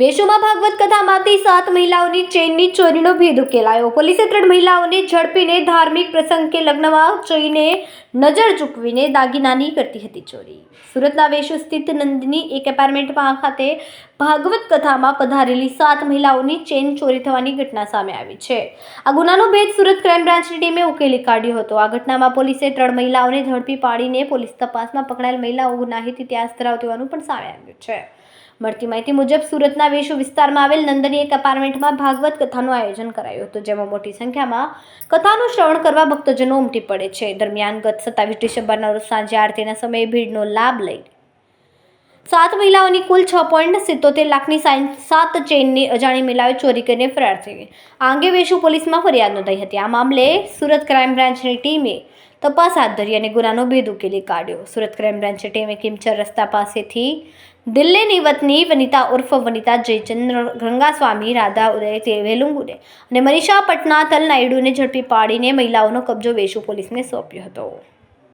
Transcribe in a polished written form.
વેશુમાં ભાગવત કથામાંથી 7 મહિલાઓની ચેનની ચોરીનો ભેદ ઉકેલાયો. પોલીસે 3 મહિલાઓને ઝડપીને ધાર્મિક પ્રસંગ કે લગ્નમાં જઈને નજર ચૂકવીને દાગીનાની કરતી હતી ચોરી. સુરતના વેશુ સ્થિત નંદની એક એપાર્ટમેન્ટમાં ખાતે ભાગવત કથામાં પધારેલી 7 મહિલાઓની ચેન ચોરી થવાની ઘટના સામે આવી છે. આ ગુનાનો ભેદ સુરત ક્રાઇમ બ્રાન્ચની ટીમે ઉકેલી કાઢ્યો હતો. આ ઘટનામાં પોલીસે 3 મહિલાઓને ઝડપી પાડીને પોલીસ તપાસમાં પકડાયેલ મહિલાઓ ગુનાહિત ઇતિહાસ ધરાવતી હોવાનું પણ સામે આવ્યું છે. મળતી માહિતી મુજબ સુરતના વેશુ વિસ્તારમાં આવેલ નંદની એક એપાર્ટમેન્ટમાં ભાગવત કથાનું આયોજન કરાયું હતું, જેમાં મોટી સંખ્યામાં કથાનું શ્રવણ કરવા ભક્તજનો ઉમટી પડે છે. દરમિયાન ગત 27 ડિસેમ્બરના રોજ સાંજે આરતીના સમયે ભીડનો લાભ લઈ 7 મહિલાઓની કુલ 6.77 લાખની 7 ચેનની અજાણી મહિલાઓએ ચોરી કરીને ફરાર થઈ. આ અંગે વેશુ પોલીસમાં ફરિયાદ નોંધાઈ હતી. આ મામલે સુરત ક્રાઇમ બ્રાન્ચની ટીમે તપાસ હાથ ધરી અને ગુનાનો ભેદ ઉકેલી કાઢ્યો. સુરત ક્રાઇમ બ્રાન્ચની ટીમે કિમચર રસ્તા પાસેથી દિલ્હીની વતની વનિતા ઉર્ફ વનિતા જયચંદ્ર રંગાસ્વામી, રાધા ઉદય વેલુંગુને અને મનીષા પટના તલ નાયડુને ઝડપી પાડીને મહિલાઓનો કબજો વેશુ પોલીસને સોંપ્યો હતો.